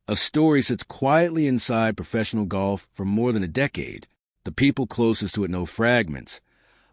A story sits quietly inside professional golf for more than a decade. The people closest to it know fragments,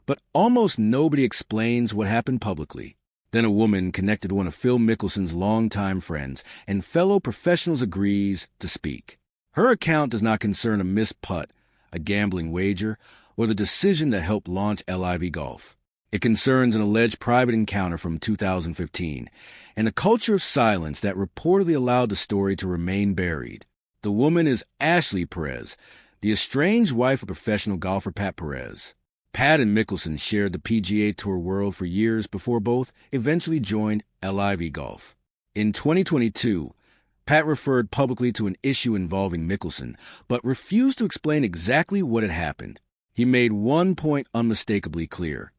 but almost nobody explains what happened publicly. Then a woman connected to one of Phil Mickelson's longtime friends and fellow professionals agrees to speak. Her account does not concern a missed putt, a gambling wager, or the decision that helped launch LIV Golf. It concerns an alleged private encounter from 2015 and a culture of silence that reportedly allowed the story to remain buried. The woman is Ashley Perez, the estranged wife of professional golfer Pat Perez. Pat and Mickelson shared the PGA Tour world for years before both eventually joined LIV Golf. In 2022, Pat referred publicly to an issue involving Mickelson, but refused to explain exactly what had happened. He made one point unmistakably clear.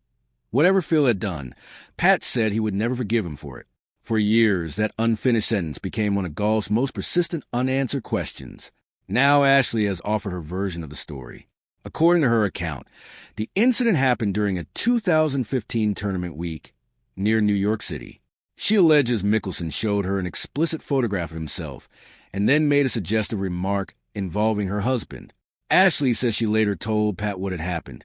Whatever Phil had done, Pat said he would never forgive him for it. For years, that unfinished sentence became one of golf's most persistent unanswered questions. Now Ashley has offered her version of the story. According to her account, the incident happened during a 2015 tournament week near New York City. She alleges Mickelson showed her an explicit photograph of himself and then made a suggestive remark involving her husband. Ashley says she later told Pat what had happened,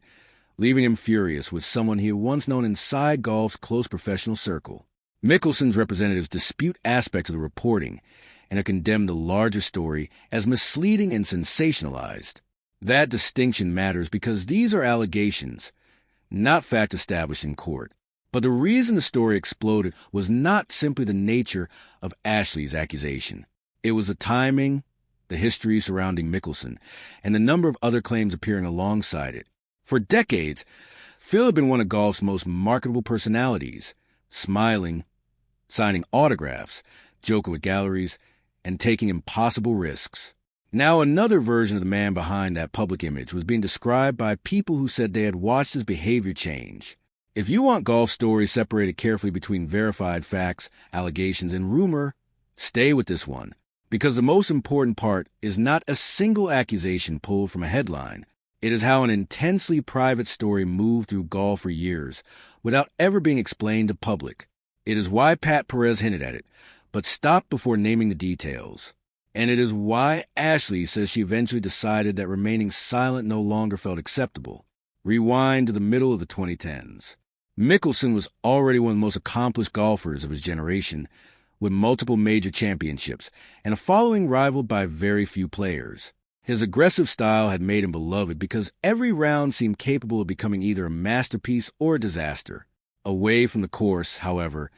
leaving him furious with someone he had once known inside golf's close professional circle. Mickelson's representatives dispute aspects of the reporting and have condemned the larger story as misleading and sensationalized. That distinction matters because these are allegations, not fact established in court. But the reason the story exploded was not simply the nature of Ashley's accusation. It was the timing, the history surrounding Mickelson, and the number of other claims appearing alongside it. For decades, Phil had been one of golf's most marketable personalities, smiling, signing autographs, joking with galleries, and taking impossible risks. Now another version of the man behind that public image was being described by people who said they had watched his behavior change. If you want golf stories separated carefully between verified facts, allegations, and rumor, stay with this one, because the most important part is not a single accusation pulled from a headline. It is how an intensely private story moved through golf for years without ever being explained to public. It is why Pat Perez hinted at it, but stopped before naming the details. And it is why Ashley says she eventually decided that remaining silent no longer felt acceptable. Rewind to the middle of the 2010s. Mickelson was already one of the most accomplished golfers of his generation, with multiple major championships and a following rivaled by very few players. His aggressive style had made him beloved because every round seemed capable of becoming either a masterpiece or a disaster. Away from the course, however,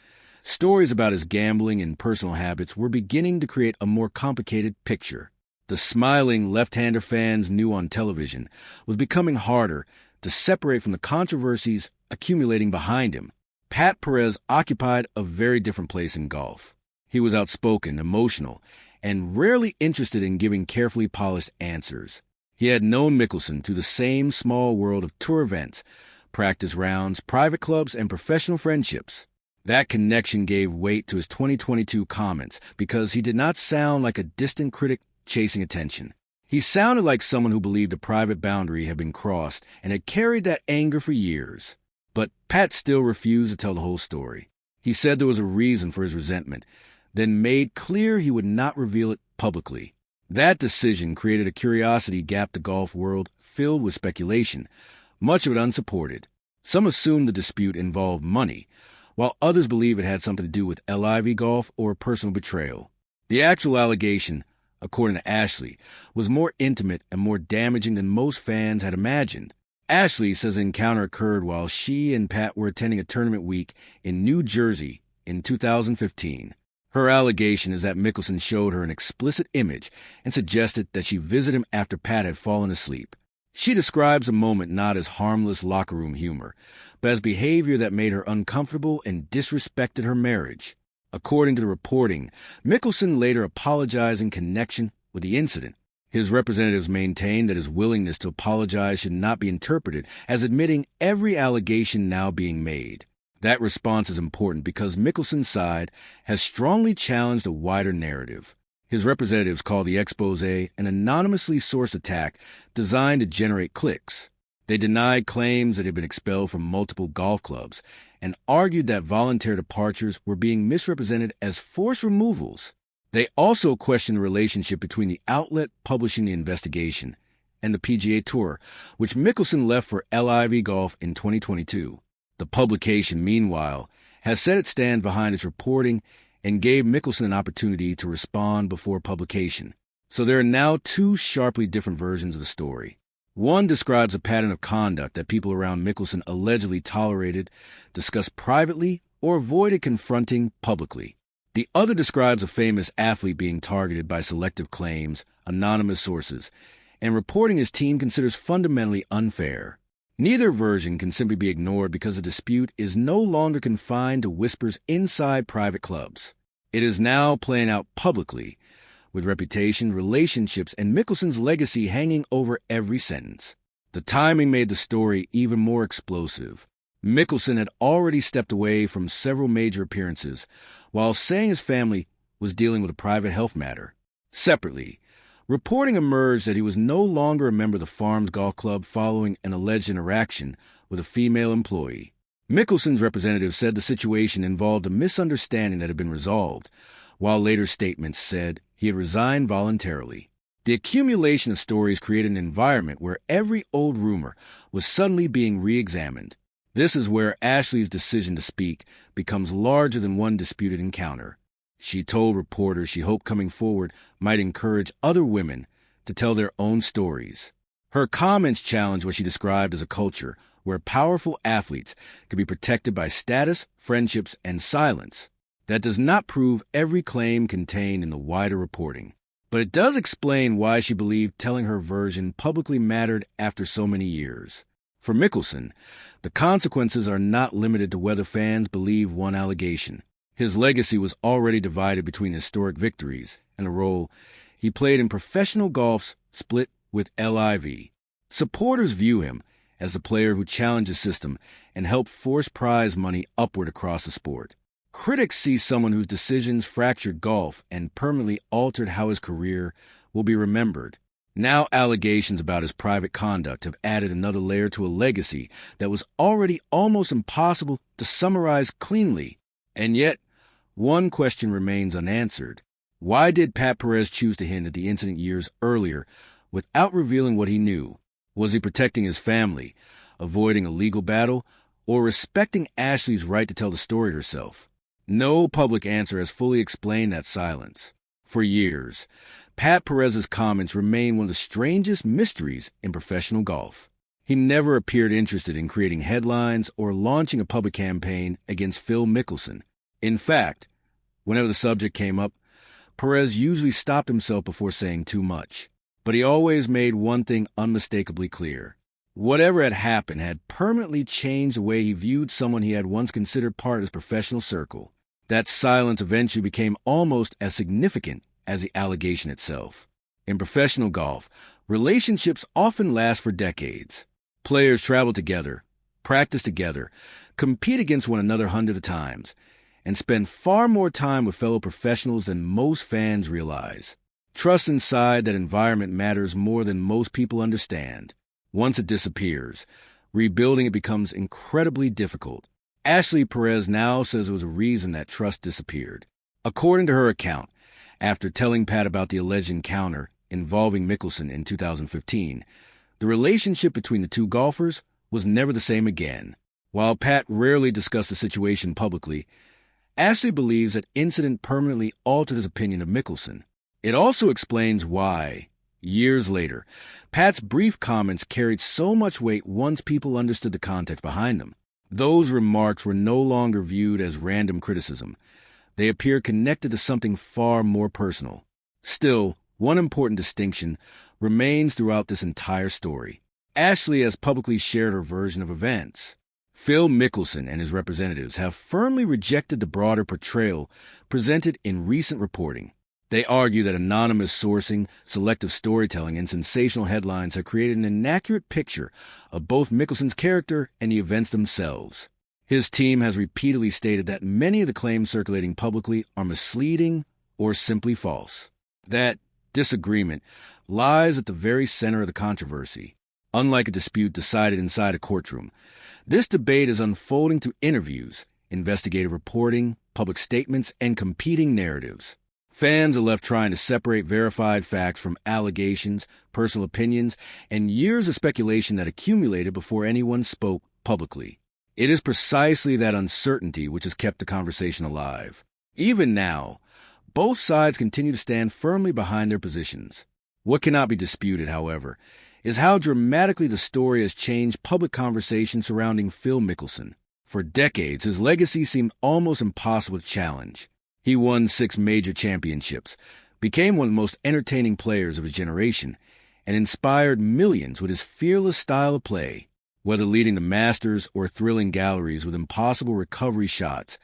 stories about his gambling and personal habits were beginning to create a more complicated picture. The smiling left-hander fans knew on television was becoming harder to separate from the controversies accumulating behind him. Pat Perez occupied a very different place in golf. He was outspoken, emotional, and rarely interested in giving carefully polished answers. He had known Mickelson through the same small world of tour events, practice rounds, private clubs, and professional friendships. That connection gave weight to his 2022 comments because he did not sound like a distant critic chasing attention. He sounded like someone who believed a private boundary had been crossed and had carried that anger for years. But Pat still refused to tell the whole story. He said there was a reason for his resentment, then made clear he would not reveal it publicly. That decision created a curiosity gap the golf world filled with speculation, much of it unsupported. Some assumed the dispute involved money, while others believe it had something to do with LIV Golf or personal betrayal. The actual allegation, according to Ashley, was more intimate and more damaging than most fans had imagined. Ashley says the encounter occurred while she and Pat were attending a tournament week in New Jersey in 2015. Her allegation is that Mickelson showed her an explicit image and suggested that she visit him after Pat had fallen asleep. She describes a moment not as harmless locker room humor, but as behavior that made her uncomfortable and disrespected her marriage. According to the reporting, Mickelson later apologized in connection with the incident. His representatives maintained that his willingness to apologize should not be interpreted as admitting every allegation now being made. That response is important because Mickelson's side has strongly challenged a wider narrative. His representatives call the expose an anonymously sourced attack designed to generate clicks. They denied claims that he had been expelled from multiple golf clubs and argued that voluntary departures were being misrepresented as forced removals. They also question the relationship between the outlet publishing the investigation and the PGA Tour, which Mickelson left for LIV Golf in 2022. The publication, meanwhile, has said it stands behind its reporting and gave Mickelson an opportunity to respond before publication. So there are now two sharply different versions of the story. One describes a pattern of conduct that people around Mickelson allegedly tolerated, discussed privately, or avoided confronting publicly. The other describes a famous athlete being targeted by selective claims, anonymous sources, and reporting his team considers fundamentally unfair. Neither version can simply be ignored because the dispute is no longer confined to whispers inside private clubs. It is now playing out publicly, with reputation, relationships, and Mickelson's legacy hanging over every sentence. The timing made the story even more explosive. Mickelson had already stepped away from several major appearances, while saying his family was dealing with a private health matter. Separately, reporting emerged that he was no longer a member of the Farms Golf Club following an alleged interaction with a female employee. Mickelson's representative said the situation involved a misunderstanding that had been resolved, while later statements said he had resigned voluntarily. The accumulation of stories created an environment where every old rumor was suddenly being re-examined. This is where Ashley's decision to speak becomes larger than one disputed encounter. She told reporters she hoped coming forward might encourage other women to tell their own stories. Her comments challenged what she described as a culture where powerful athletes could be protected by status, friendships, and silence. That does not prove every claim contained in the wider reporting, but it does explain why she believed telling her version publicly mattered after so many years. For Mickelson, the consequences are not limited to whether fans believe one allegation. His legacy was already divided between historic victories and the role he played in professional golf's split with LIV. Supporters view him as the player who challenged the system and helped force prize money upward across the sport. Critics see someone whose decisions fractured golf and permanently altered how his career will be remembered. Now allegations about his private conduct have added another layer to a legacy that was already almost impossible to summarize cleanly. And yet, one question remains unanswered. Why did Pat Perez choose to hint at the incident years earlier without revealing what he knew? Was he protecting his family, avoiding a legal battle, or respecting Ashley's right to tell the story herself? No public answer has fully explained that silence. For years, Pat Perez's comments remain one of the strangest mysteries in professional golf. He never appeared interested in creating headlines or launching a public campaign against Phil Mickelson. In fact, whenever the subject came up, Perez usually stopped himself before saying too much. But he always made one thing unmistakably clear. Whatever had happened had permanently changed the way he viewed someone he had once considered part of his professional circle. That silence eventually became almost as significant as the allegation itself. In professional golf, relationships often last for decades. Players travel together, practice together, compete against one another hundreds of times, and spend far more time with fellow professionals than most fans realize. Trust inside that environment matters more than most people understand. Once it disappears, rebuilding it becomes incredibly difficult. Ashley Perez now says it was a reason that trust disappeared. According to her account, after telling Pat about the alleged encounter involving Mickelson in 2015, the relationship between the two golfers was never the same again. While Pat rarely discussed the situation publicly, Ashley believes that incident permanently altered his opinion of Mickelson. It also explains why, years later, Pat's brief comments carried so much weight once people understood the context behind them. Those remarks were no longer viewed as random criticism. They appeared connected to something far more personal. Still, one important distinction remains throughout this entire story. Ashley has publicly shared her version of events. Phil Mickelson and his representatives have firmly rejected the broader portrayal presented in recent reporting. They argue that anonymous sourcing, selective storytelling, and sensational headlines have created an inaccurate picture of both Mickelson's character and the events themselves. His team has repeatedly stated that many of the claims circulating publicly are misleading or simply false. That disagreement lies at the very center of the controversy. Unlike a dispute decided inside a courtroom, this debate is unfolding through interviews, investigative reporting, public statements, and competing narratives. Fans are left trying to separate verified facts from allegations, personal opinions, and years of speculation that accumulated before anyone spoke publicly. It is precisely that uncertainty which has kept the conversation alive. Even now, both sides continue to stand firmly behind their positions. What cannot be disputed, however, is how dramatically the story has changed public conversation surrounding Phil Mickelson. For decades, his legacy seemed almost impossible to challenge. He won 6 major championships, became one of the most entertaining players of his generation, and inspired millions with his fearless style of play. Whether leading the Masters or thrilling galleries with impossible recovery shots,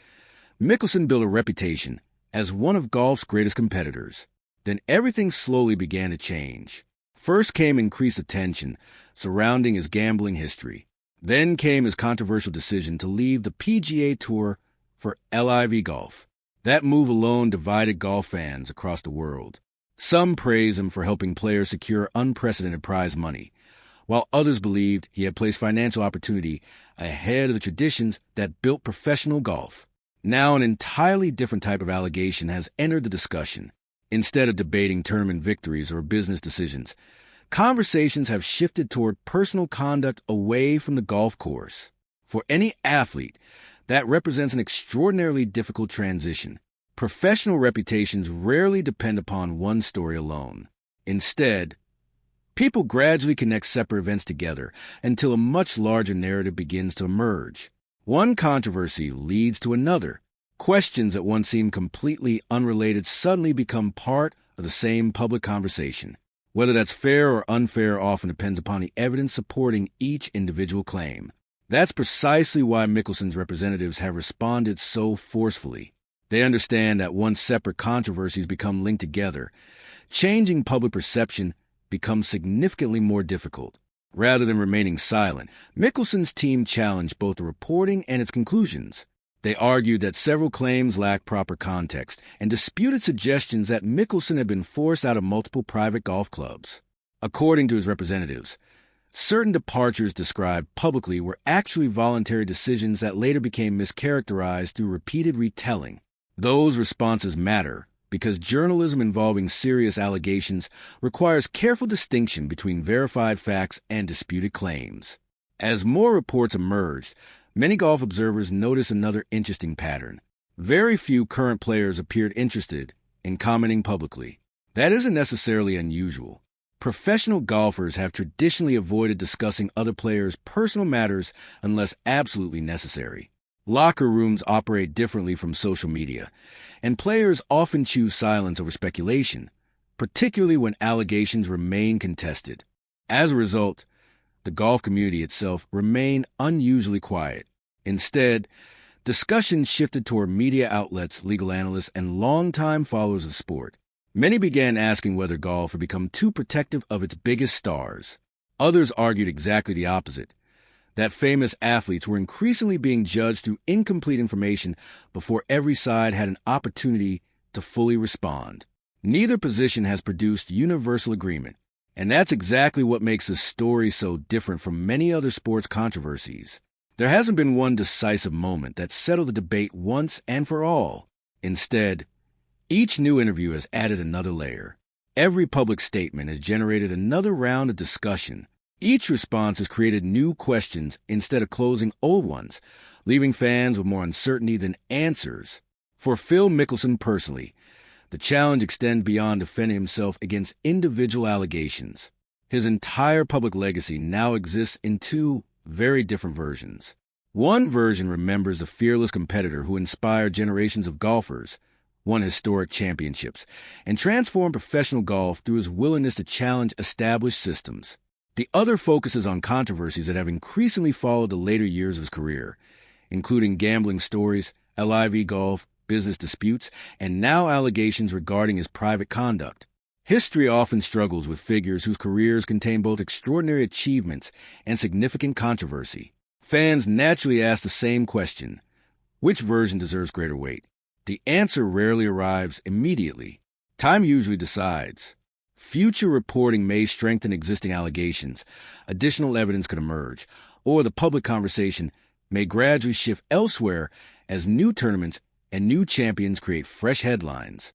Mickelson built a reputation as one of golf's greatest competitors. Then everything slowly began to change. First came increased attention surrounding his gambling history. Then came his controversial decision to leave the PGA Tour for LIV Golf. That move alone divided golf fans across the world. Some praised him for helping players secure unprecedented prize money, while others believed he had placed financial opportunity ahead of the traditions that built professional golf. Now an entirely different type of allegation has entered the discussion. Instead of debating tournament victories or business decisions, conversations have shifted toward personal conduct away from the golf course. For any athlete, that represents an extraordinarily difficult transition. Professional reputations rarely depend upon one story alone. Instead, people gradually connect separate events together until a much larger narrative begins to emerge. One controversy leads to another. Questions that once seemed completely unrelated suddenly become part of the same public conversation. Whether that's fair or unfair often depends upon the evidence supporting each individual claim. That's precisely why Mickelson's representatives have responded so forcefully. They understand that once separate controversies become linked together, changing public perception becomes significantly more difficult. Rather than remaining silent, Mickelson's team challenged both the reporting and its conclusions. They argued that several claims lacked proper context and disputed suggestions that Mickelson had been forced out of multiple private golf clubs. According to his representatives, certain departures described publicly were actually voluntary decisions that later became mischaracterized through repeated retelling. Those responses matter because journalism involving serious allegations requires careful distinction between verified facts and disputed claims. As more reports emerged, many golf observers noticed another interesting pattern. Very few current players appeared interested in commenting publicly. That isn't necessarily unusual. Professional golfers have traditionally avoided discussing other players' personal matters unless absolutely necessary. Locker rooms operate differently from social media, and players often choose silence over speculation, particularly when allegations remain contested. As a result, the golf community itself remained unusually quiet. Instead, discussions shifted toward media outlets, legal analysts, and longtime followers of sport. Many began asking whether golf had become too protective of its biggest stars. Others argued exactly the opposite, that famous athletes were increasingly being judged through incomplete information before every side had an opportunity to fully respond. Neither position has produced universal agreement, and that's exactly what makes this story so different from many other sports controversies. There hasn't been one decisive moment that settled the debate once and for all. Instead, each new interview has added another layer. Every public statement has generated another round of discussion. Each response has created new questions instead of closing old ones, leaving fans with more uncertainty than answers. For Phil Mickelson personally, the challenge extends beyond defending himself against individual allegations. His entire public legacy now exists in 2 very different versions. One version remembers a fearless competitor who inspired generations of golfers, won historic championships, and transformed professional golf through his willingness to challenge established systems. The other focuses on controversies that have increasingly followed the later years of his career, including gambling stories, LIV golf, business disputes, and now allegations regarding his private conduct. History often struggles with figures whose careers contain both extraordinary achievements and significant controversy. Fans naturally ask the same question: which version deserves greater weight? The answer rarely arrives immediately. Time usually decides. Future reporting may strengthen existing allegations, additional evidence could emerge, or the public conversation may gradually shift elsewhere as new tournaments and new champions create fresh headlines.